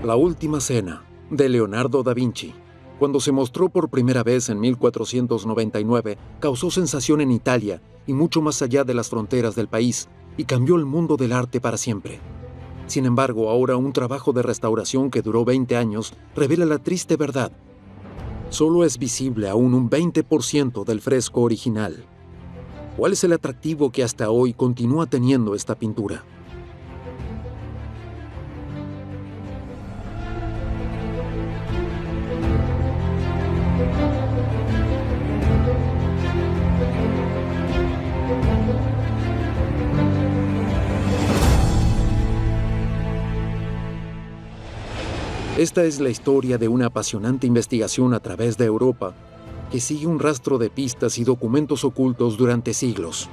La Última Cena, de Leonardo da Vinci. Cuando se mostró por primera vez en 1499, causó sensación en Italia y mucho más allá de las fronteras del país, y cambió el mundo del arte para siempre. Sin embargo, ahora un trabajo de restauración que duró 20 años revela la triste verdad. Solo es visible aún un 20% del fresco original. ¿Cuál es el atractivo que hasta hoy continúa teniendo esta pintura? Esta es la historia de una apasionante investigación a través de Europa que sigue un rastro de pistas y documentos ocultos durante siglos.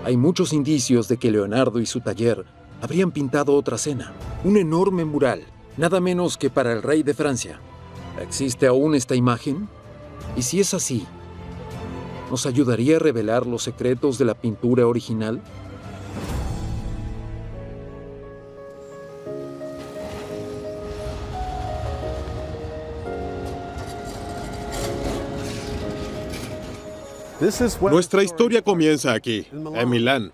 Hay muchos indicios de que Leonardo y su taller habrían pintado otra cena, un enorme mural, nada menos que para el rey de Francia. ¿Existe aún esta imagen? Y si es así, ¿nos ayudaría a revelar los secretos de la pintura original? Nuestra historia comienza aquí, en Milán,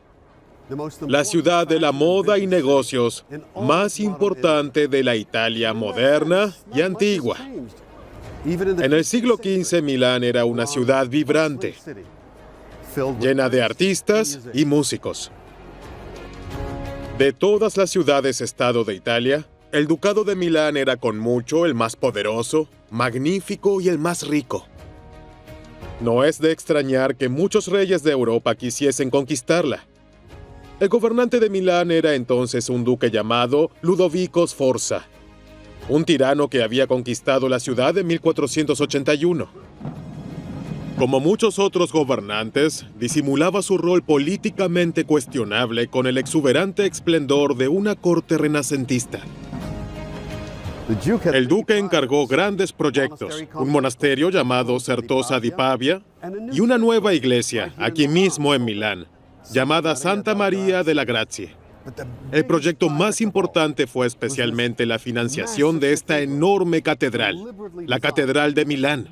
la ciudad de la moda y negocios más importante de la Italia moderna y antigua. En el siglo XV, Milán era una ciudad vibrante, llena de artistas y músicos. De todas las ciudades-estado de Italia, el Ducado de Milán era con mucho el más poderoso, magnífico y el más rico. No es de extrañar que muchos reyes de Europa quisiesen conquistarla. El gobernante de Milán era entonces un duque llamado Ludovico Sforza, un tirano que había conquistado la ciudad en 1481. Como muchos otros gobernantes, disimulaba su rol políticamente cuestionable con el exuberante esplendor de una corte renacentista. El duque encargó grandes proyectos, un monasterio llamado Certosa di Pavia y una nueva iglesia, aquí mismo en Milán, llamada Santa María de la Grazie. El proyecto más importante fue especialmente la financiación de esta enorme catedral, la Catedral de Milán.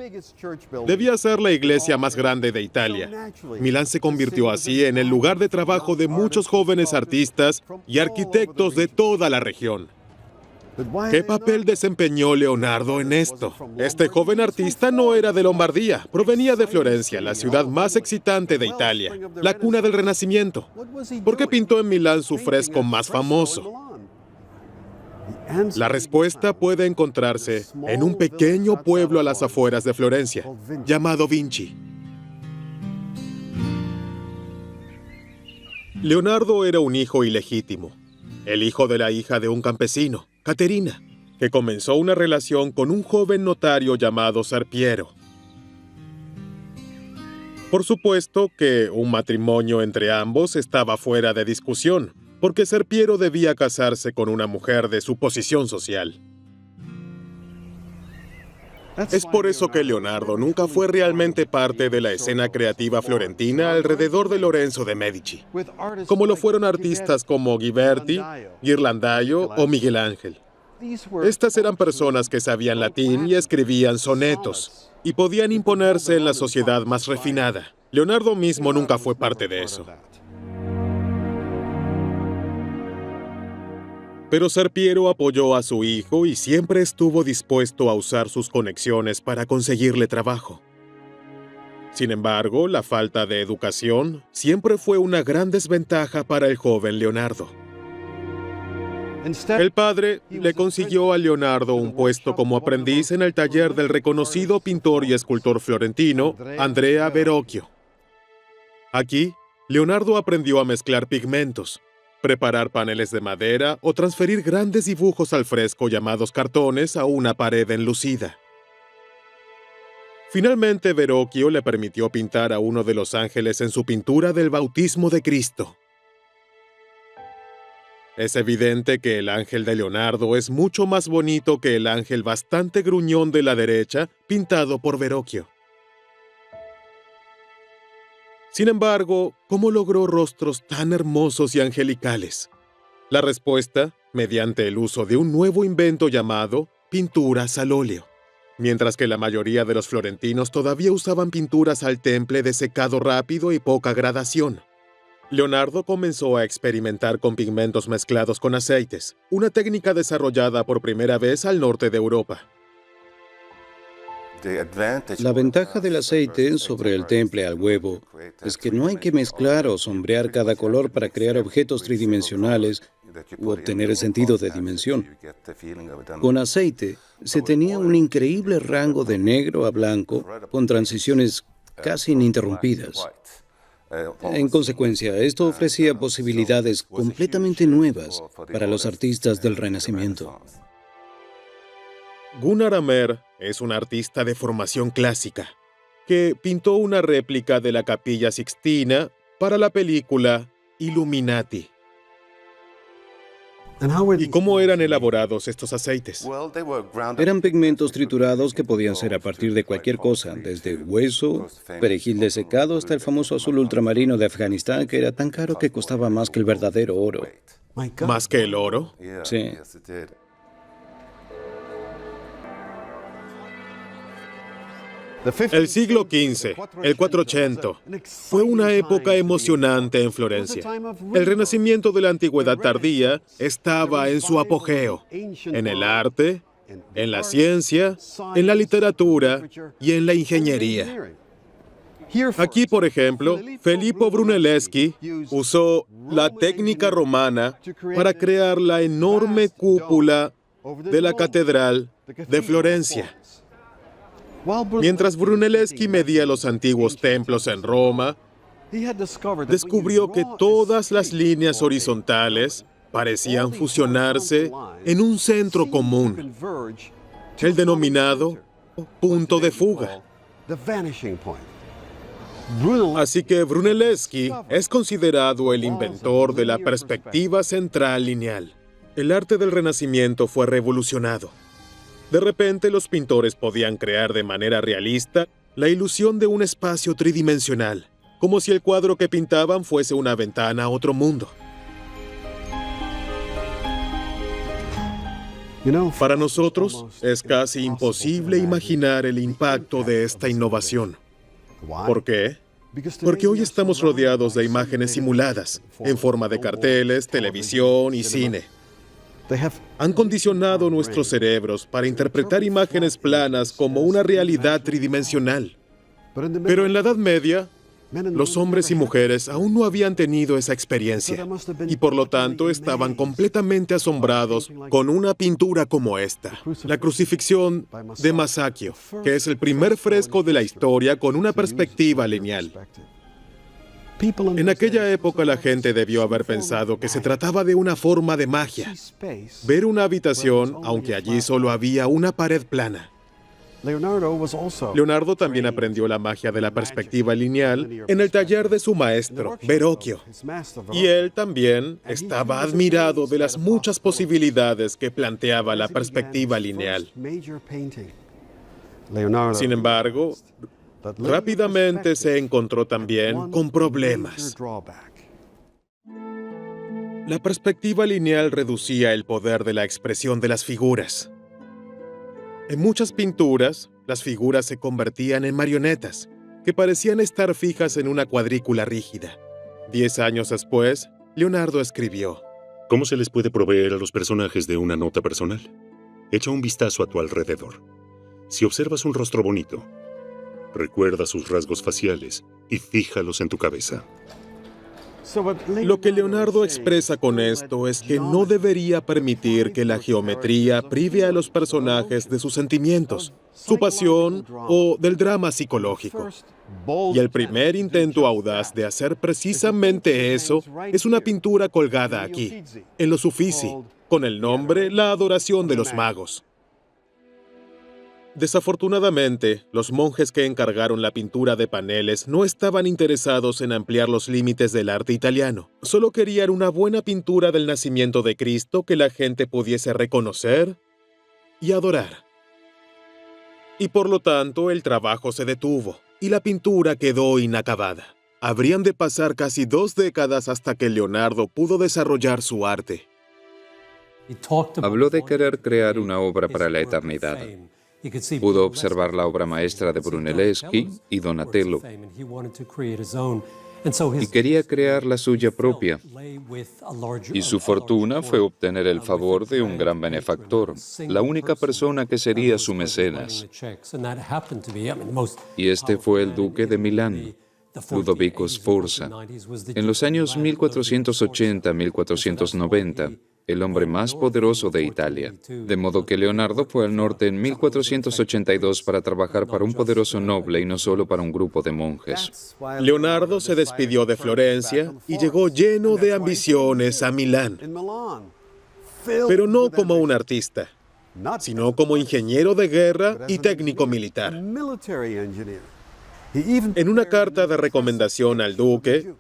Debía ser la iglesia más grande de Italia. Milán se convirtió así en el lugar de trabajo de muchos jóvenes artistas y arquitectos de toda la región. ¿Qué papel desempeñó Leonardo en esto? Este joven artista no era de Lombardía, provenía de Florencia, la ciudad más excitante de Italia, la cuna del Renacimiento. ¿Por qué pintó en Milán su fresco más famoso? La respuesta puede encontrarse en un pequeño pueblo a las afueras de Florencia, llamado Vinci. Leonardo era un hijo ilegítimo, el hijo de la hija de un campesino, Caterina, que comenzó una relación con un joven notario llamado Serpiero. Por supuesto que un matrimonio entre ambos estaba fuera de discusión, porque Serpiero debía casarse con una mujer de su posición social. Es por eso que Leonardo nunca fue realmente parte de la escena creativa florentina alrededor de Lorenzo de Medici, como lo fueron artistas como Ghiberti, Ghirlandaio o Miguel Ángel. Estas eran personas que sabían latín y escribían sonetos, y podían imponerse en la sociedad más refinada. Leonardo mismo nunca fue parte de eso. Pero Serpiero apoyó a su hijo y siempre estuvo dispuesto a usar sus conexiones para conseguirle trabajo. Sin embargo, la falta de educación siempre fue una gran desventaja para el joven Leonardo. El padre le consiguió a Leonardo un puesto como aprendiz en el taller del reconocido pintor y escultor florentino Andrea Verrocchio. Aquí, Leonardo aprendió a mezclar pigmentos, preparar paneles de madera o transferir grandes dibujos al fresco llamados cartones a una pared enlucida. Finalmente, Verrocchio le permitió pintar a uno de los ángeles en su pintura del bautismo de Cristo. Es evidente que el ángel de Leonardo es mucho más bonito que el ángel bastante gruñón de la derecha, pintado por Verrocchio. Sin embargo, ¿cómo logró rostros tan hermosos y angelicales? La respuesta, mediante el uso de un nuevo invento llamado pinturas al óleo. Mientras que la mayoría de los florentinos todavía usaban pinturas al temple de secado rápido y poca gradación. Leonardo comenzó a experimentar con pigmentos mezclados con aceites, una técnica desarrollada por primera vez al norte de Europa. La ventaja del aceite sobre el temple al huevo es que no hay que mezclar o sombrear cada color para crear objetos tridimensionales u obtener el sentido de dimensión. Con aceite se tenía un increíble rango de negro a blanco con transiciones casi ininterrumpidas. En consecuencia, esto ofrecía posibilidades completamente nuevas para los artistas del Renacimiento. Gunnar Amer es un artista de formación clásica que pintó una réplica de la Capilla Sixtina para la película Illuminati. ¿Y cómo eran elaborados estos aceites? Eran pigmentos triturados que podían ser a partir de cualquier cosa, desde hueso, perejil desecado hasta el famoso azul ultramarino de Afganistán, que era tan caro que costaba más que el verdadero oro. ¿Más que el oro? Sí. El siglo XV, el 480, fue una época emocionante en Florencia. El Renacimiento de la Antigüedad tardía estaba en su apogeo, en el arte, en la ciencia, en la literatura y en la ingeniería. Aquí, por ejemplo, Filippo Brunelleschi usó la técnica romana para crear la enorme cúpula de la Catedral de Florencia. Mientras Brunelleschi medía los antiguos templos en Roma, descubrió que todas las líneas horizontales parecían fusionarse en un centro común, el denominado punto de fuga. Así que Brunelleschi es considerado el inventor de la perspectiva central lineal. El arte del Renacimiento fue revolucionado. De repente, los pintores podían crear de manera realista la ilusión de un espacio tridimensional, como si el cuadro que pintaban fuese una ventana a otro mundo. Para nosotros, es casi imposible imaginar el impacto de esta innovación. ¿Por qué? Porque hoy estamos rodeados de imágenes simuladas, en forma de carteles, televisión y cine. Han condicionado nuestros cerebros para interpretar imágenes planas como una realidad tridimensional. Pero en la Edad Media, los hombres y mujeres aún no habían tenido esa experiencia y por lo tanto estaban completamente asombrados con una pintura como esta, la Crucifixión de Masaccio, que es el primer fresco de la historia con una perspectiva lineal. En aquella época la gente debió haber pensado que se trataba de una forma de magia. Ver una habitación, aunque allí solo había una pared plana. Leonardo también aprendió la magia de la perspectiva lineal en el taller de su maestro, Verrocchio. Y él también estaba admirado de las muchas posibilidades que planteaba la perspectiva lineal. Sin embargo, rápidamente se encontró también con problemas. La perspectiva lineal reducía el poder de la expresión de las figuras. En muchas pinturas, las figuras se convertían en marionetas, que parecían estar fijas en una cuadrícula rígida. 10 años después, Leonardo escribió: ¿Cómo se les puede proveer a los personajes de una nota personal? Echa un vistazo a tu alrededor. Si observas un rostro bonito, recuerda sus rasgos faciales y fíjalos en tu cabeza. Lo que Leonardo expresa con esto es que no debería permitir que la geometría prive a los personajes de sus sentimientos, su pasión o del drama psicológico. Y el primer intento audaz de hacer precisamente eso es una pintura colgada aquí, en los Uffizi, con el nombre La Adoración de los Magos. Desafortunadamente, los monjes que encargaron la pintura de paneles no estaban interesados en ampliar los límites del arte italiano. Solo querían una buena pintura del nacimiento de Cristo que la gente pudiese reconocer y adorar. Y por lo tanto, el trabajo se detuvo y la pintura quedó inacabada. Habrían de pasar casi 2 décadas hasta que Leonardo pudo desarrollar su arte. Habló de querer crear una obra para la eternidad. Pudo observar la obra maestra de Brunelleschi y Donatello, y quería crear la suya propia. Y su fortuna fue obtener el favor de un gran benefactor, la única persona que sería su mecenas. Y este fue el duque de Milán, Ludovico Sforza. En los años 1480-1490, el hombre más poderoso de Italia. De modo que Leonardo fue al norte en 1482 para trabajar para un poderoso noble y no solo para un grupo de monjes. Leonardo se despidió de Florencia y llegó lleno de ambiciones a Milán, pero no como un artista, sino como ingeniero de guerra y técnico militar. En una carta de recomendación al duque,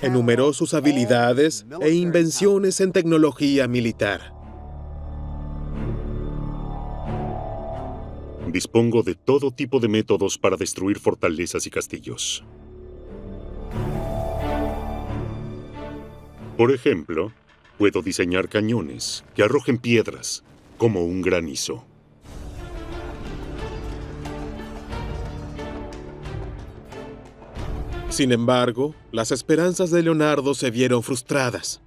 enumeró sus habilidades e invenciones en tecnología militar. Dispongo de todo tipo de métodos para destruir fortalezas y castillos. Por ejemplo, puedo diseñar cañones que arrojen piedras como un granizo. Sin embargo, las esperanzas de Leonardo se vieron frustradas.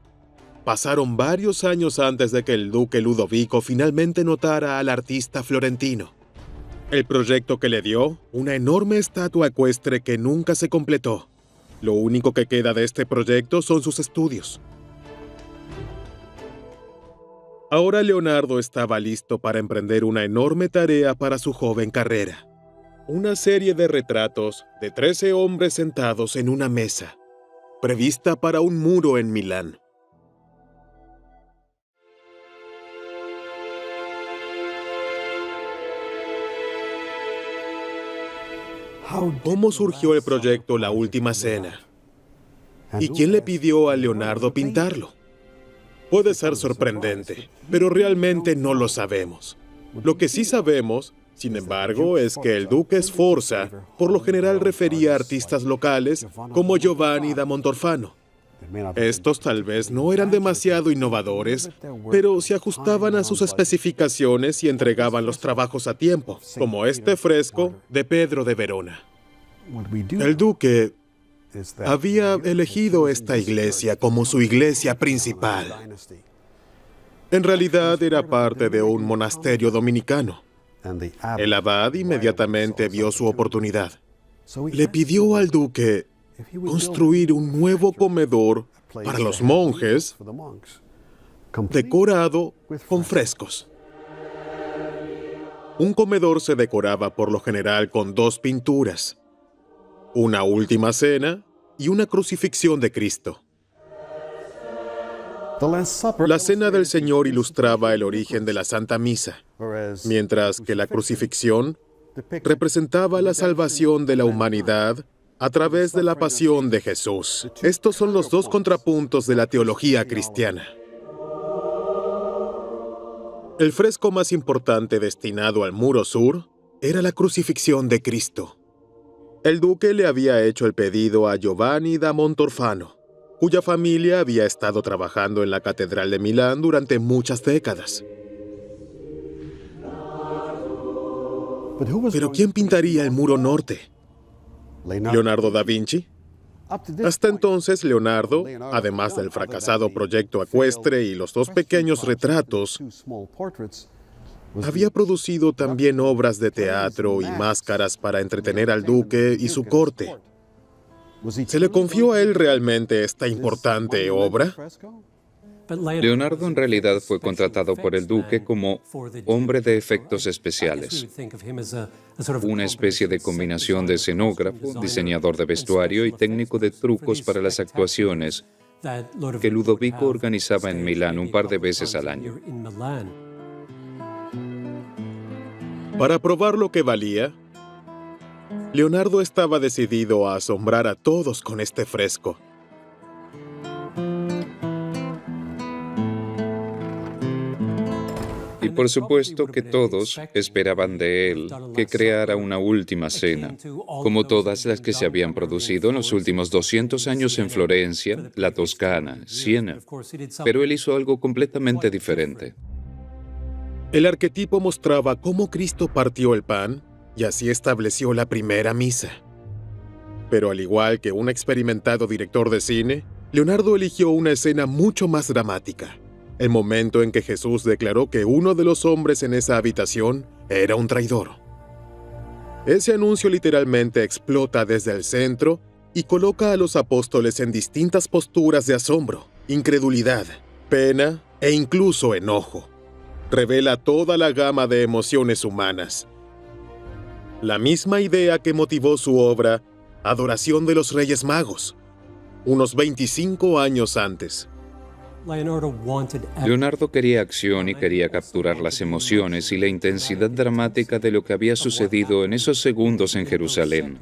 Pasaron varios años antes de que el duque Ludovico finalmente notara al artista florentino. El proyecto que le dio, una enorme estatua ecuestre que nunca se completó. Lo único que queda de este proyecto son sus estudios. Ahora Leonardo estaba listo para emprender una enorme tarea para su joven carrera. Una serie de retratos de 13 hombres sentados en una mesa, prevista para un muro en Milán. ¿Cómo surgió el proyecto La Última Cena? ¿Y quién le pidió a Leonardo pintarlo? Puede ser sorprendente, pero realmente no lo sabemos. Lo que sí sabemos, sin embargo, es que el duque Sforza por lo general refería a artistas locales como Giovanni da Montorfano. Estos tal vez no eran demasiado innovadores, pero se ajustaban a sus especificaciones y entregaban los trabajos a tiempo, como este fresco de Pedro de Verona. El duque había elegido esta iglesia como su iglesia principal. En realidad era parte de un monasterio dominicano. El abad inmediatamente vio su oportunidad. Le pidió al duque construir un nuevo comedor para los monjes, decorado con frescos. Un comedor se decoraba por lo general con 2 pinturas, una Última Cena y una crucifixión de Cristo. La Cena del Señor ilustraba el origen de la Santa Misa, mientras que la crucifixión representaba la salvación de la humanidad a través de la pasión de Jesús. Estos son los 2 contrapuntos de la teología cristiana. El fresco más importante destinado al muro sur era la crucifixión de Cristo. El duque le había hecho el pedido a Giovanni da Montorfano, cuya familia había estado trabajando en la Catedral de Milán durante muchas décadas. ¿Pero quién pintaría el muro norte? ¿Leonardo da Vinci? Hasta entonces, Leonardo, además del fracasado proyecto ecuestre y los 2 pequeños retratos, había producido también obras de teatro y máscaras para entretener al duque y su corte. ¿Se le confió a él realmente esta importante obra? Leonardo en realidad fue contratado por el duque como hombre de efectos especiales, una especie de combinación de escenógrafo, diseñador de vestuario y técnico de trucos para las actuaciones que Ludovico organizaba en Milán un par de veces al año. Para probar lo que valía, Leonardo estaba decidido a asombrar a todos con este fresco. Y Y por supuesto que todos esperaban de él que creara una última cena, como todas las que se habían producido en los últimos 200 años en Florencia, la Toscana, Siena. Pero él hizo algo completamente diferente. El arquetipo mostraba cómo Cristo partió el pan y así estableció la primera misa. Pero al igual que un experimentado director de cine, Leonardo eligió una escena mucho más dramática. El momento en que Jesús declaró que uno de los hombres en esa habitación era un traidor. Ese anuncio literalmente explota desde el centro y coloca a los apóstoles en distintas posturas de asombro, incredulidad, pena e incluso enojo. Revela toda la gama de emociones humanas. La misma idea que motivó su obra Adoración de los Reyes Magos, unos 25 años antes. Leonardo quería acción y quería capturar las emociones y la intensidad dramática de lo que había sucedido en esos segundos en Jerusalén.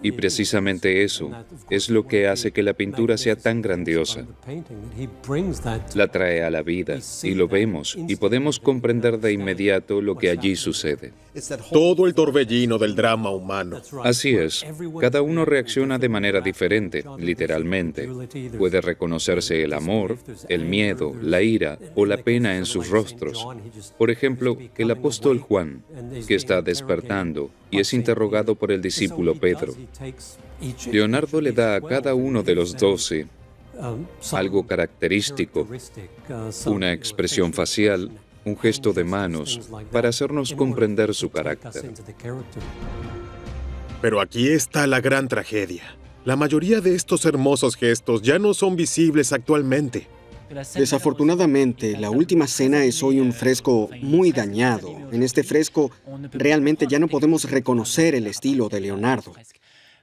Y precisamente eso es lo que hace que la pintura sea tan grandiosa. La trae a la vida y lo vemos y podemos comprender de inmediato lo que allí sucede. Todo el torbellino del drama humano. Así es, cada uno reacciona de manera diferente, literalmente. Puede reconocerse el amor, el miedo, la ira o la pena en sus rostros. Por ejemplo, el apóstol Juan, que está despertando y es interrogado por el discípulo Pedro. Leonardo le da a cada uno de los 12 algo característico, una expresión facial, un gesto de manos, para hacernos comprender su carácter. Pero aquí está la gran tragedia. La mayoría de estos hermosos gestos ya no son visibles actualmente. Desafortunadamente, la última cena es hoy un fresco muy dañado. En este fresco, realmente ya no podemos reconocer el estilo de Leonardo.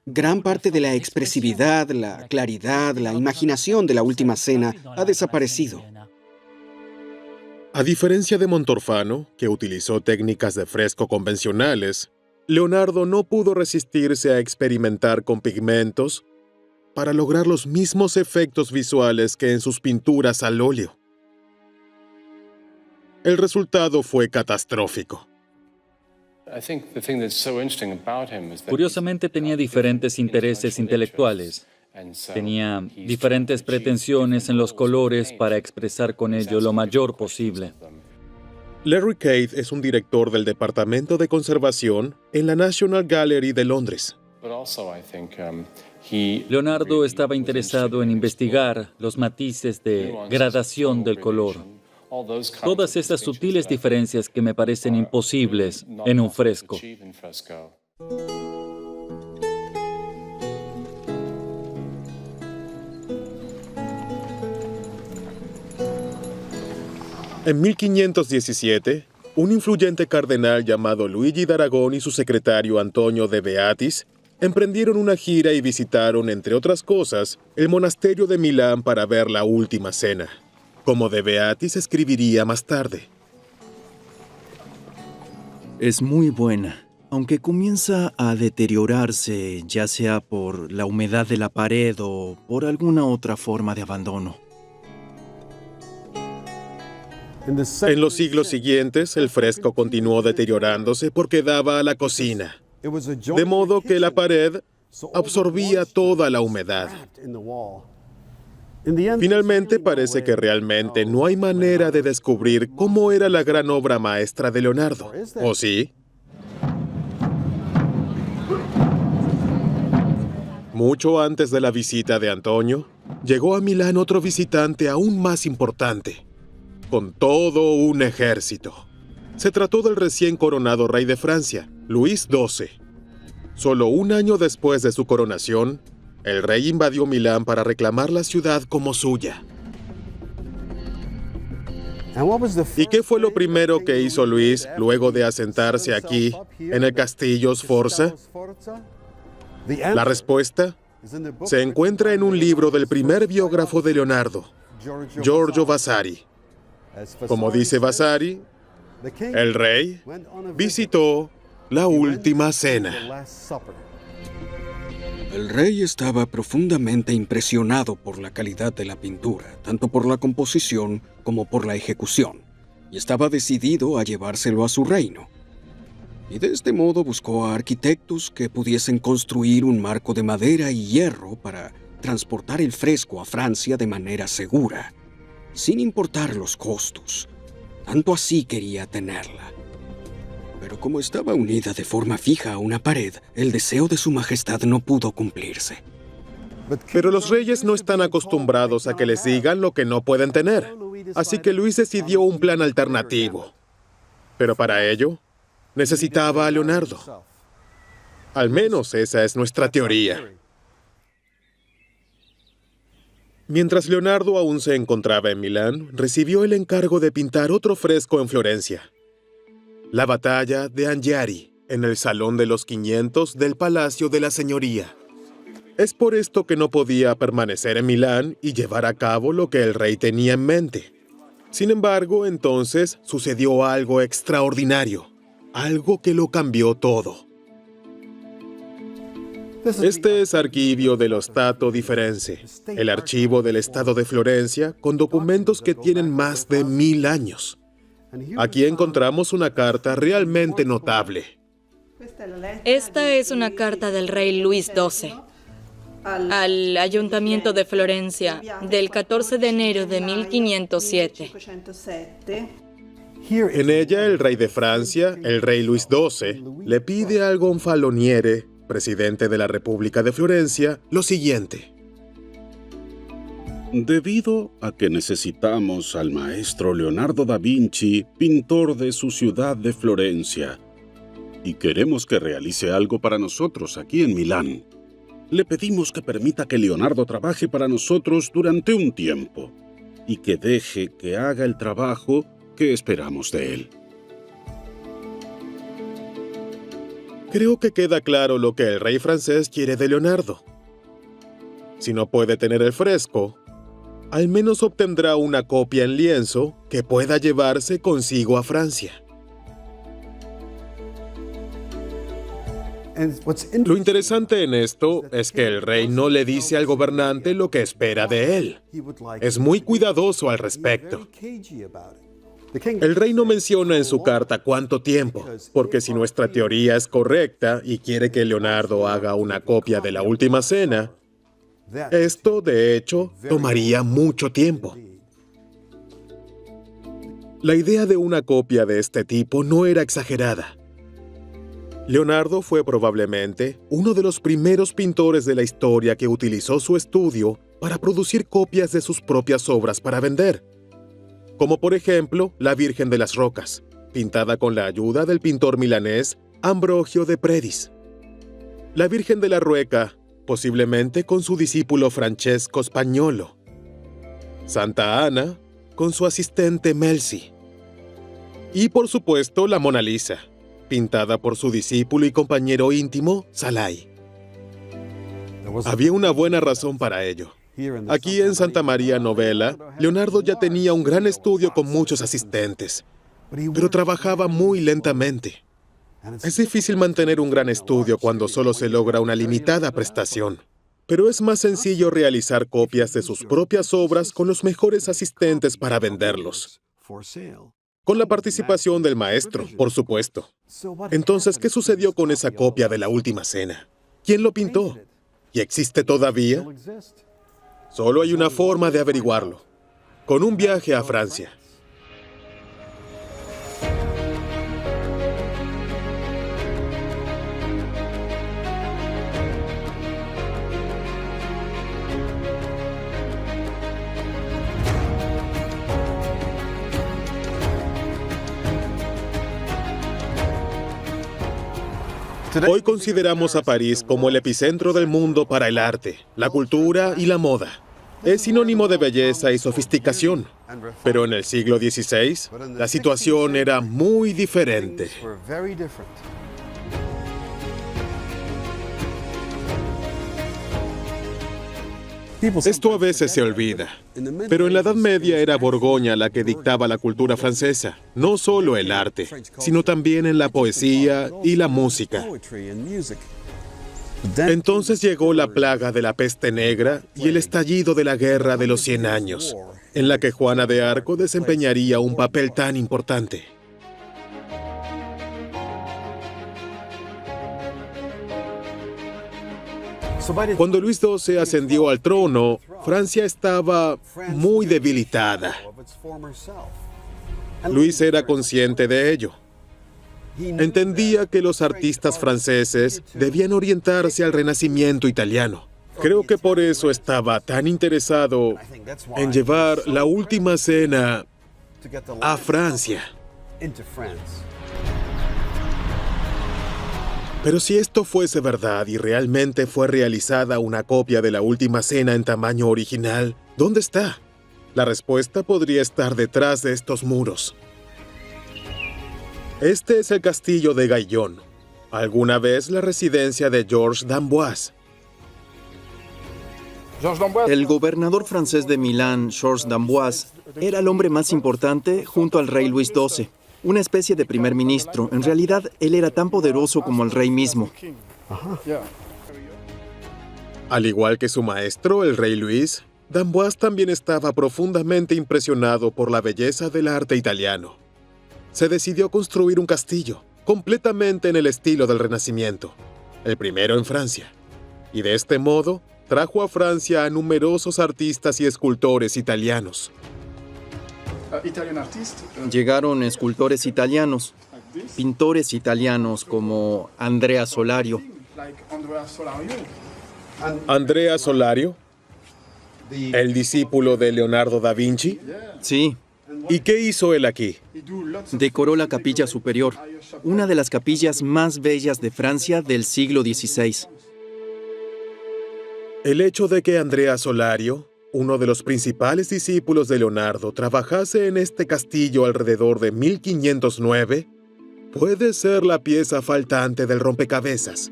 Gran parte de la expresividad, la claridad, la imaginación de la última cena ha desaparecido. A diferencia de Montorfano, que utilizó técnicas de fresco convencionales, Leonardo no pudo resistirse a experimentar con pigmentos para lograr los mismos efectos visuales que en sus pinturas al óleo. El resultado fue catastrófico. Curiosamente tenía diferentes intereses intelectuales. Tenía diferentes pretensiones en los colores para expresar con ello lo mayor posible. Larry Cade es un director del Departamento de Conservación en la National Gallery de Londres. Leonardo estaba interesado en investigar los matices de gradación del color. Todas esas sutiles diferencias que me parecen imposibles en un fresco. En 1517, un influyente cardenal llamado Luigi d'Aragón y su secretario Antonio de Beatis emprendieron una gira y visitaron, entre otras cosas, el monasterio de Milán para ver la última cena, como de Beatis escribiría más tarde. Es muy buena, aunque comienza a deteriorarse, ya sea por la humedad de la pared o por alguna otra forma de abandono. En los siglos siguientes, el fresco continuó deteriorándose porque daba a la cocina, de modo que la pared absorbía toda la humedad. Finalmente, parece que realmente no hay manera de descubrir cómo era la gran obra maestra de Leonardo, ¿o sí? Mucho antes de la visita de Antonio, llegó a Milán otro visitante aún más importante, con todo un ejército. Se trató del recién coronado rey de Francia, Luis XII. Solo un año después de su coronación, el rey invadió Milán para reclamar la ciudad como suya. ¿Y qué fue lo primero que hizo Luis luego de asentarse aquí, en el castillo Sforza? La respuesta se encuentra en un libro del primer biógrafo de Leonardo, Giorgio Vasari. Como dice Vasari, el rey visitó la última cena. El rey estaba profundamente impresionado por la calidad de la pintura, tanto por la composición como por la ejecución. y estaba decidido a llevárselo a su reino. Y de este modo buscó a arquitectos que pudiesen construir un marco de madera y hierro para transportar el fresco a Francia de manera segura, sin importar los costos. Tanto así quería tenerla. Pero como estaba unida de forma fija a una pared, el deseo de su majestad no pudo cumplirse. Pero los reyes no están acostumbrados a que les digan lo que no pueden tener. Así que Luis decidió un plan alternativo. Pero para ello, necesitaba a Leonardo. Al menos esa es nuestra teoría. Mientras Leonardo aún se encontraba en Milán, recibió el encargo de pintar otro fresco en Florencia. La batalla de Anghiari, en el Salón de los 500 del Palacio de la Señoría. Es por esto que no podía permanecer en Milán y llevar a cabo lo que el rey tenía en mente. Sin embargo, entonces sucedió algo extraordinario, algo que lo cambió todo. Este es Archivio dello Stato di Firenze, el archivo del Estado de Florencia con documentos que tienen más de 1000 años. Aquí encontramos una carta realmente notable. Esta es una carta del rey Luis XII al Ayuntamiento de Florencia del 14 de enero de 1507. En ella, el rey de Francia, el rey Luis XII, le pide al Gonfaloniere, presidente de la República de Florencia, lo siguiente. Debido a que necesitamos al maestro Leonardo da Vinci, pintor de su ciudad de Florencia, y queremos que realice algo para nosotros aquí en Milán, le pedimos que permita que Leonardo trabaje para nosotros durante un tiempo y que deje que haga el trabajo que esperamos de él. Creo que queda claro lo que el rey francés quiere de Leonardo. Si no puede tener el fresco, al menos obtendrá una copia en lienzo que pueda llevarse consigo a Francia. Lo interesante en esto es que el rey no le dice al gobernante lo que espera de él. Es muy cuidadoso al respecto. El rey no menciona en su carta cuánto tiempo, porque si nuestra teoría es correcta y quiere que Leonardo haga una copia de la Última Cena, esto, de hecho, tomaría mucho tiempo. La idea de una copia de este tipo no era exagerada. Leonardo fue probablemente uno de los primeros pintores de la historia que utilizó su estudio para producir copias de sus propias obras para vender, como por ejemplo la Virgen de las Rocas, pintada con la ayuda del pintor milanés Ambrogio de Predis. La Virgen de la Rueca, posiblemente con su discípulo Francesco Spagnolo. Santa Ana, con su asistente Melzi. Y por supuesto la Mona Lisa, pintada por su discípulo y compañero íntimo, Salai. Había una buena razón para ello. Aquí en Santa María Novella, Leonardo ya tenía un gran estudio con muchos asistentes, pero trabajaba muy lentamente. Es difícil mantener un gran estudio cuando solo se logra una limitada prestación, pero es más sencillo realizar copias de sus propias obras con los mejores asistentes para venderlos. Con la participación del maestro, por supuesto. Entonces, ¿qué sucedió con esa copia de la Última Cena? ¿Quién lo pintó? ¿Y existe todavía? Solo hay una forma de averiguarlo: con un viaje a Francia. Hoy consideramos a París como el epicentro del mundo para el arte, la cultura y la moda. Es sinónimo de belleza y sofisticación. Pero en el siglo XVI, la situación era muy diferente. Esto a veces se olvida, pero en la Edad Media era Borgoña la que dictaba la cultura francesa, no solo el arte, sino también en la poesía y la música. Entonces llegó la plaga de la peste negra y el estallido de la Guerra de los 100 Años. en la que Juana de Arco desempeñaría un papel tan importante. Cuando Luis XII ascendió al trono, Francia estaba muy debilitada. Luis era consciente de ello. Entendía que los artistas franceses debían orientarse al Renacimiento italiano. Creo que por eso estaba tan interesado en llevar la última cena a Francia. Pero si esto fuese verdad y realmente fue realizada una copia de la última cena en tamaño original, ¿dónde está? La respuesta podría estar detrás de estos muros. Este es el castillo de Gaillon, alguna vez la residencia de Georges d'Amboise. El gobernador francés de Milán, Georges d'Amboise, era el hombre más importante junto al rey Luis XII, una especie de primer ministro. En realidad, él era tan poderoso como el rey mismo. Al igual que su maestro, el rey Luis, d'Amboise también estaba profundamente impresionado por la belleza del arte italiano. Se decidió construir un castillo, completamente en el estilo del Renacimiento, el primero en Francia. Y de este modo, trajo a Francia a numerosos artistas y escultores italianos. Llegaron escultores italianos, pintores italianos como Andrea Solario. ¿Andrea Solario? ¿El discípulo de Leonardo da Vinci? Sí. ¿Y qué hizo él aquí? Decoró la capilla superior, una de las capillas más bellas de Francia del siglo XVI. El hecho de que Andrea Solario, uno de los principales discípulos de Leonardo, trabajase en este castillo alrededor de 1509, puede ser la pieza faltante del rompecabezas.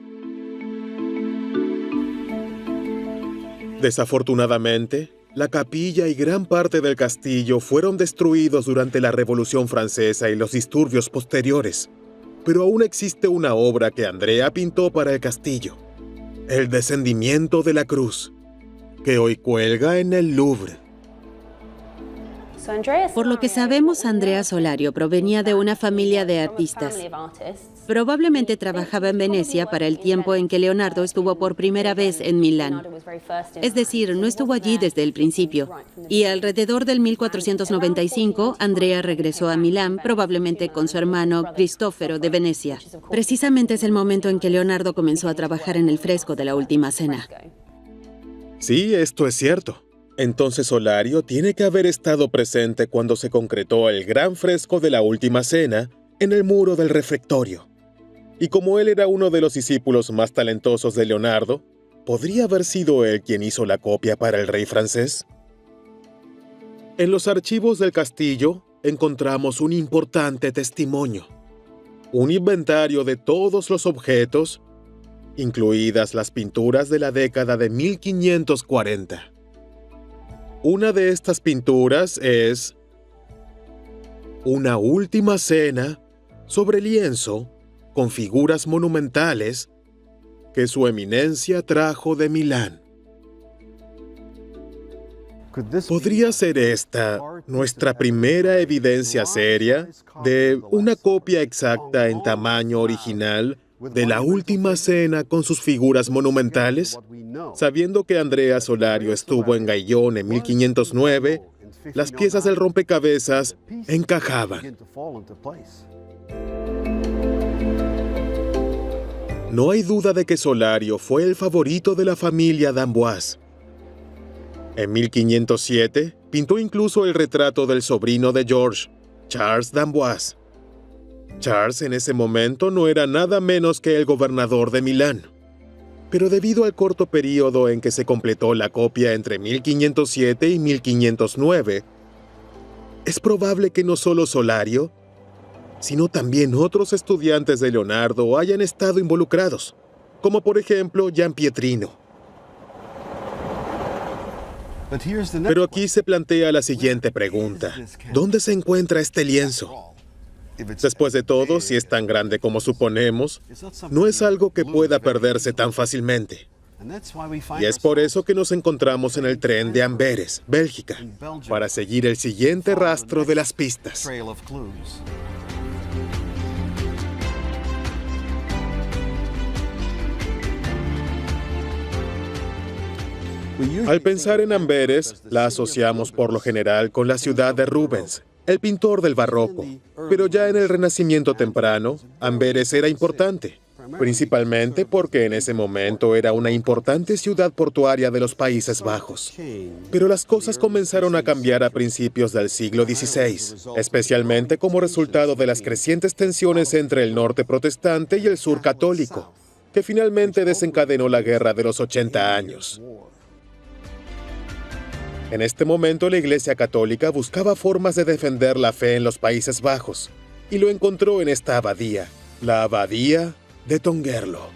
Desafortunadamente, la capilla y gran parte del castillo fueron destruidos durante la Revolución Francesa y los disturbios posteriores, pero aún existe una obra que Andrea pintó para el castillo, El descendimiento de la cruz, que hoy cuelga en el Louvre. Por lo que sabemos, Andrea Solario provenía de una familia de artistas. Probablemente trabajaba en Venecia para el tiempo en que Leonardo estuvo por primera vez en Milán. Es decir, no estuvo allí desde el principio. Y alrededor del 1495, Andrea regresó a Milán, probablemente con su hermano Cristoforo de Venecia. Precisamente es el momento en que Leonardo comenzó a trabajar en el fresco de la Última Cena. Sí, esto es cierto. Entonces Solario tiene que haber estado presente cuando se concretó el gran fresco de la Última Cena en el muro del refectorio. Y como él era uno de los discípulos más talentosos de Leonardo, ¿podría haber sido él quien hizo la copia para el rey francés? En los archivos del castillo encontramos un importante testimonio, un inventario de todos los objetos, incluidas las pinturas de la década de 1540. Una de estas pinturas es una última cena sobre lienzo con figuras monumentales que su eminencia trajo de Milán. ¿Podría ser esta nuestra primera evidencia seria de una copia exacta en tamaño original de la Última Cena con sus figuras monumentales? Sabiendo que Andrea Solario estuvo en Gaillon en 1509, las piezas del rompecabezas encajaban. No hay duda de que Solario fue el favorito de la familia d'Amboise. En 1507, pintó incluso el retrato del sobrino de Georges, Charles d'Amboise. Charles en ese momento no era nada menos que el gobernador de Milán. Pero debido al corto periodo en que se completó la copia entre 1507 y 1509, es probable que no solo Solario, sino también otros estudiantes de Leonardo hayan estado involucrados, como por ejemplo Giampietrino. Pero aquí se plantea la siguiente pregunta: ¿dónde se encuentra este lienzo? Después de todo, si es tan grande como suponemos, no es algo que pueda perderse tan fácilmente. Y es por eso que nos encontramos en el tren de Amberes, Bélgica, para seguir el siguiente rastro de las pistas. Al pensar en Amberes, la asociamos por lo general con la ciudad de Rubens, el pintor del barroco. Pero ya en el Renacimiento temprano, Amberes era importante, principalmente porque en ese momento era una importante ciudad portuaria de los Países Bajos. Pero las cosas comenzaron a cambiar a principios del siglo XVI, especialmente como resultado de las crecientes tensiones entre el norte protestante y el sur católico, que finalmente desencadenó la Guerra de los 80 años. En este momento la Iglesia Católica buscaba formas de defender la fe en los Países Bajos, y lo encontró en esta abadía, la Abadía de Tongerlo.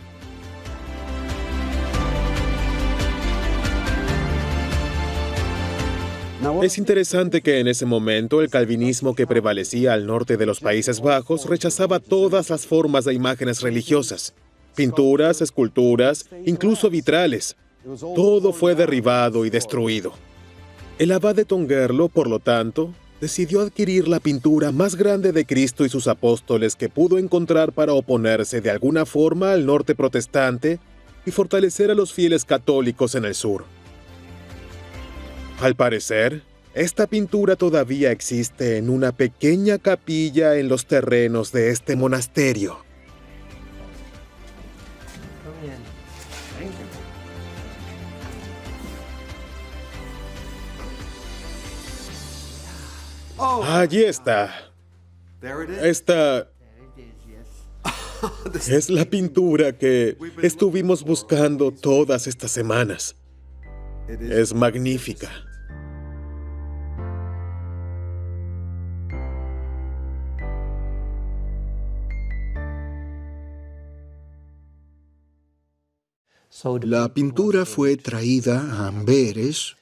Es interesante que en ese momento el calvinismo que prevalecía al norte de los Países Bajos rechazaba todas las formas de imágenes religiosas, pinturas, esculturas, incluso vitrales. Todo fue derribado y destruido. El abad de Tongerlo, por lo tanto, decidió adquirir la pintura más grande de Cristo y sus apóstoles que pudo encontrar para oponerse de alguna forma al norte protestante y fortalecer a los fieles católicos en el sur. Al parecer, esta pintura todavía existe en una pequeña capilla en los terrenos de este monasterio. Allí está. Esta es la pintura que estuvimos buscando todas estas semanas. Es magnífica. La pintura fue traída a Amberes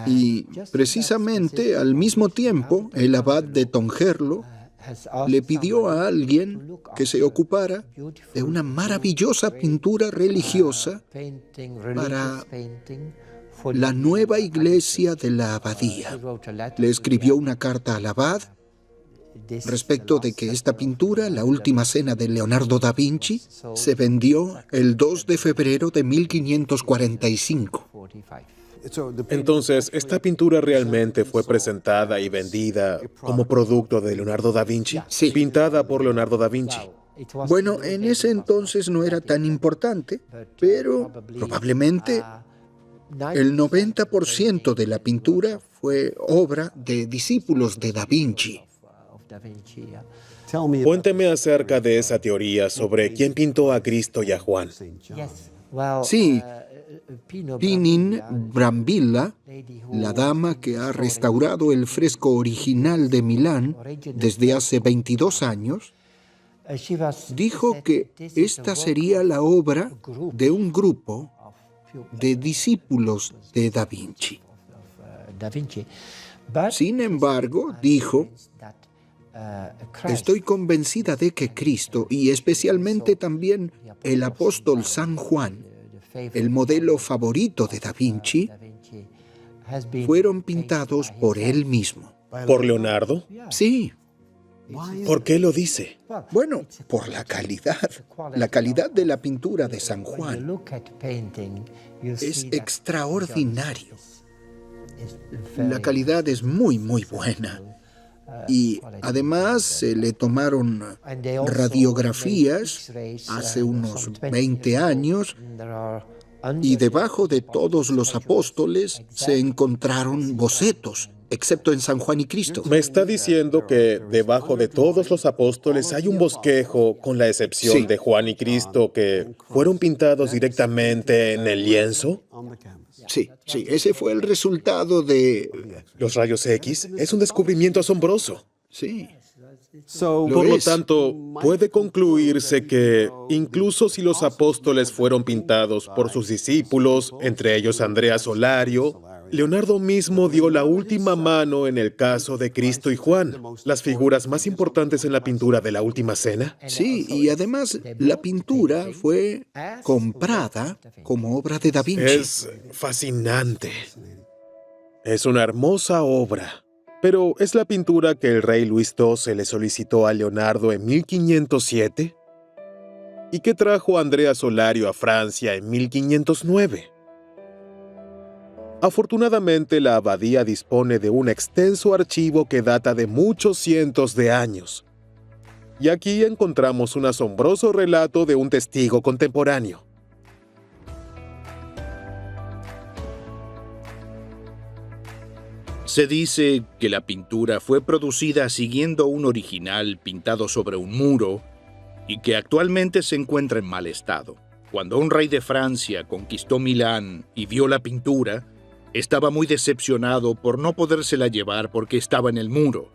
y precisamente al mismo tiempo el abad de Tongerlo le pidió a alguien que se ocupara de una maravillosa pintura religiosa para la nueva iglesia de la abadía. Le escribió una carta al abad respecto de que esta pintura, La Última Cena de Leonardo da Vinci, se vendió el 2 de febrero de 1545. Entonces, ¿esta pintura realmente fue presentada y vendida como producto de Leonardo da Vinci? Sí. Pintada por Leonardo da Vinci. Bueno, en ese entonces no era tan importante, pero probablemente el 90% de la pintura fue obra de discípulos de da Vinci. Cuénteme acerca de esa teoría sobre quién pintó a Cristo y a Juan. Sí, Pinin Brambilla, la dama que ha restaurado el fresco original de Milán desde hace 22 años, dijo que esta sería la obra de un grupo de discípulos de da Vinci. Sin embargo, dijo, estoy convencida de que Cristo, y especialmente también el apóstol San Juan, el modelo favorito de da Vinci, fueron pintados por él mismo. ¿Por Leonardo? Sí. ¿Por qué lo dice? Bueno, por la calidad. La calidad de la pintura de San Juan es extraordinario. La calidad es muy, muy buena. Y además se le tomaron radiografías hace unos 20 años y debajo de todos los apóstoles se encontraron bocetos, excepto en San Juan y Cristo. ¿Me está diciendo que debajo de todos los apóstoles hay un bosquejo, con la excepción de Juan y Cristo, que fueron pintados directamente en el lienzo? Sí, ese fue el resultado de... ¿Los rayos X? Es un descubrimiento asombroso. Sí. Por lo tanto, puede concluirse que, incluso si los apóstoles fueron pintados por sus discípulos, entre ellos Andrea Solario, Leonardo mismo dio la última mano en el caso de Cristo y Juan, las figuras más importantes en la pintura de la Última Cena. Sí, y además la pintura fue comprada como obra de Da Vinci. Es fascinante. Es una hermosa obra. Pero ¿es la pintura que el rey Luis XII le solicitó a Leonardo en 1507? ¿Y qué trajo Andrea Solario a Francia en 1509? Afortunadamente, la abadía dispone de un extenso archivo que data de muchos cientos de años. Y aquí encontramos un asombroso relato de un testigo contemporáneo. Se dice que la pintura fue producida siguiendo un original pintado sobre un muro y que actualmente se encuentra en mal estado. Cuando un rey de Francia conquistó Milán y vio la pintura, estaba muy decepcionado por no podérsela llevar porque estaba en el muro,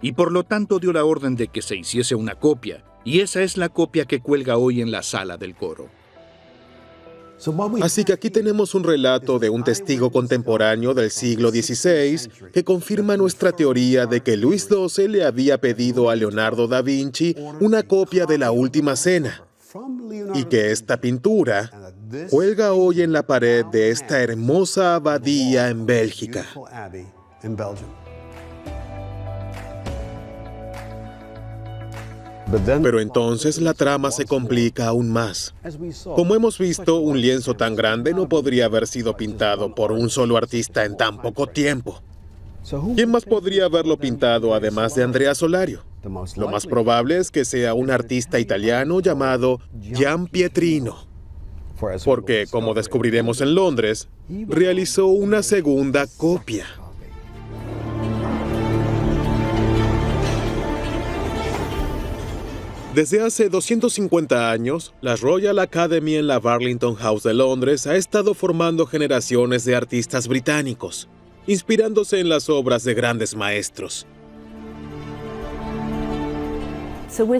y por lo tanto dio la orden de que se hiciese una copia, y esa es la copia que cuelga hoy en la sala del coro. Así que aquí tenemos un relato de un testigo contemporáneo del siglo XVI que confirma nuestra teoría de que Luis XII le había pedido a Leonardo da Vinci una copia de la Última Cena, y que esta pintura cuelga hoy en la pared de esta hermosa abadía en Bélgica. Pero entonces la trama se complica aún más. Como hemos visto, un lienzo tan grande no podría haber sido pintado por un solo artista en tan poco tiempo. ¿Quién más podría haberlo pintado además de Andrea Solario? Lo más probable es que sea un artista italiano llamado Giampietrino, porque, como descubriremos en Londres, realizó una segunda copia. Desde hace 250 años, la Royal Academy en la Burlington House de Londres ha estado formando generaciones de artistas británicos, inspirándose en las obras de grandes maestros.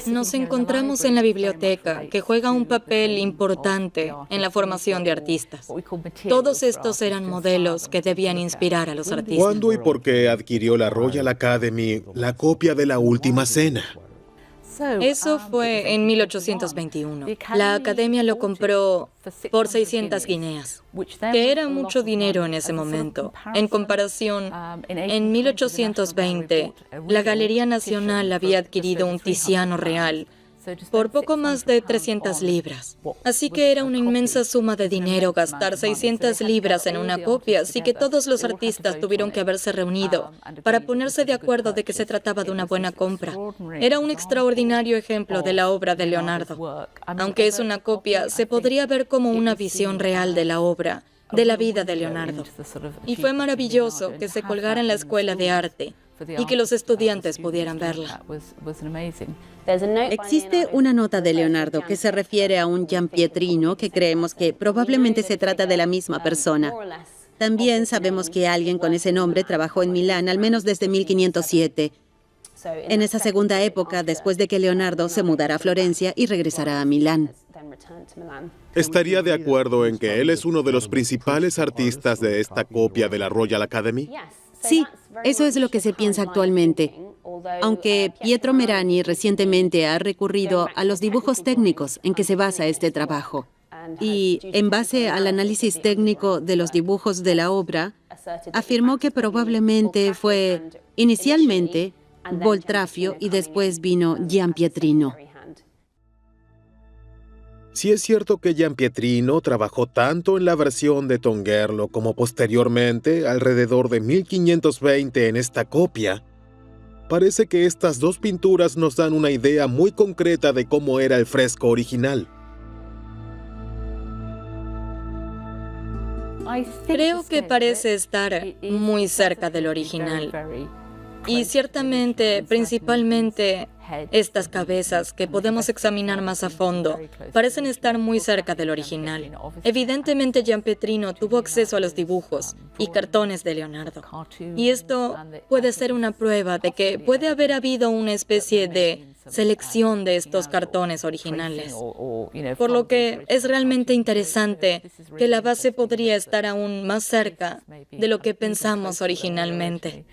Nos encontramos en la biblioteca, que juega un papel importante en la formación de artistas. Todos estos eran modelos que debían inspirar a los artistas. ¿Cuándo y por qué adquirió la Royal Academy la copia de la Última Cena? Eso fue en 1821. La academia lo compró por 600 guineas, que era mucho dinero en ese momento. En comparación, en 1820, la Galería Nacional había adquirido un Tiziano real por poco más de 300 libras. Así que era una inmensa suma de dinero gastar 600 libras en una copia, así que todos los artistas tuvieron que haberse reunido para ponerse de acuerdo de que se trataba de una buena compra. Era un extraordinario ejemplo de la obra de Leonardo. Aunque es una copia, se podría ver como una visión real de la obra, de la vida de Leonardo. Y fue maravilloso que se colgara en la escuela de arte y que los estudiantes pudieran verla. Existe una nota de Leonardo que se refiere a un Giampietrino que creemos que probablemente se trata de la misma persona. También sabemos que alguien con ese nombre trabajó en Milán al menos desde 1507. En esa segunda época, después de que Leonardo se mudara a Florencia y regresara a Milán. ¿Estaría de acuerdo en que él es uno de los principales artistas de esta copia de la Royal Academy? Sí, eso es lo que se piensa actualmente. Aunque Pietro Merani recientemente ha recurrido a los dibujos técnicos en que se basa este trabajo. Y en base al análisis técnico de los dibujos de la obra, afirmó que probablemente fue inicialmente Boltraffio y después vino Giampietrino. Si es cierto que Giampietrino trabajó tanto en la versión de Tongerlo como posteriormente, alrededor de 1520 en esta copia, parece que estas dos pinturas nos dan una idea muy concreta de cómo era el fresco original. Creo que parece estar muy cerca del original. Y ciertamente, principalmente, estas cabezas, que podemos examinar más a fondo, parecen estar muy cerca del original. Evidentemente, Giampietrino tuvo acceso a los dibujos y cartones de Leonardo. Y esto puede ser una prueba de que puede haber habido una especie de selección de estos cartones originales. Por lo que es realmente interesante que la base podría estar aún más cerca de lo que pensamos originalmente.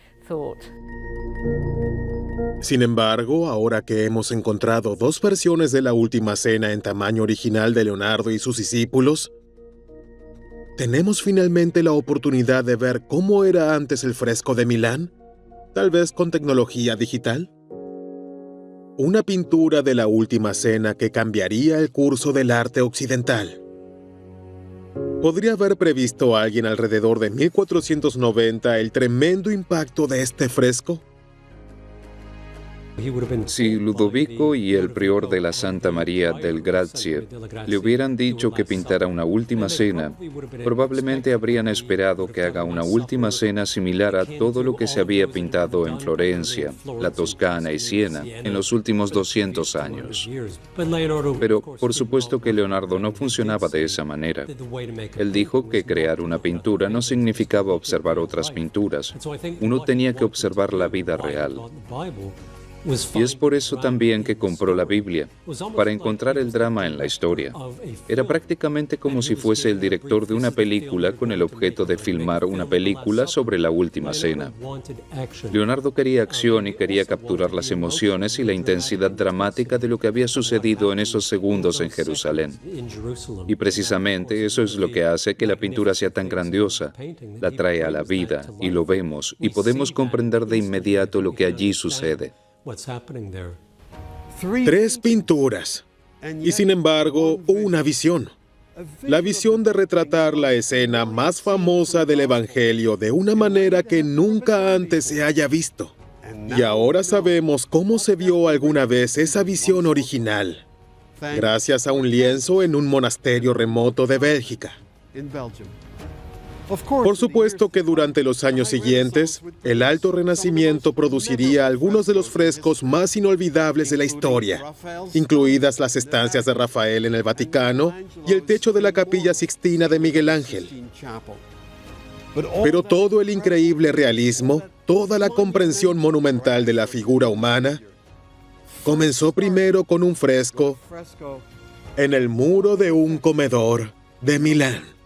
Sin embargo, ahora que hemos encontrado dos versiones de la Última Cena en tamaño original de Leonardo y sus discípulos, ¿tenemos finalmente la oportunidad de ver cómo era antes el fresco de Milán? Tal vez con tecnología digital. Una pintura de la Última Cena que cambiaría el curso del arte occidental. ¿Podría haber previsto alguien alrededor de 1490 el tremendo impacto de este fresco? Si Ludovico y el prior de la Santa María del Grazie le hubieran dicho que pintara una última cena, probablemente habrían esperado que haga una última cena similar a todo lo que se había pintado en Florencia, la Toscana y Siena en los últimos 200 años. Pero, por supuesto que Leonardo no funcionaba de esa manera. Él dijo que crear una pintura no significaba observar otras pinturas. Uno tenía que observar la vida real. Y es por eso también que compró la Biblia, para encontrar el drama en la historia. Era prácticamente como si fuese el director de una película con el objeto de filmar una película sobre la Última Cena. Leonardo quería acción y quería capturar las emociones y la intensidad dramática de lo que había sucedido en esos segundos en Jerusalén. Y precisamente eso es lo que hace que la pintura sea tan grandiosa. La trae a la vida y lo vemos y podemos comprender de inmediato lo que allí sucede. 3 pinturas. Y sin embargo, una visión. La visión de retratar la escena más famosa del Evangelio de una manera que nunca antes se haya visto. Y ahora sabemos cómo se vio alguna vez esa visión original, gracias a un lienzo en un monasterio remoto de Bélgica. Por supuesto que durante los años siguientes, el Alto Renacimiento produciría algunos de los frescos más inolvidables de la historia, incluidas las estancias de Rafael en el Vaticano y el techo de la Capilla Sixtina de Miguel Ángel. Pero todo el increíble realismo, toda la comprensión monumental de la figura humana, comenzó primero con un fresco en el muro de un comedor de Milán.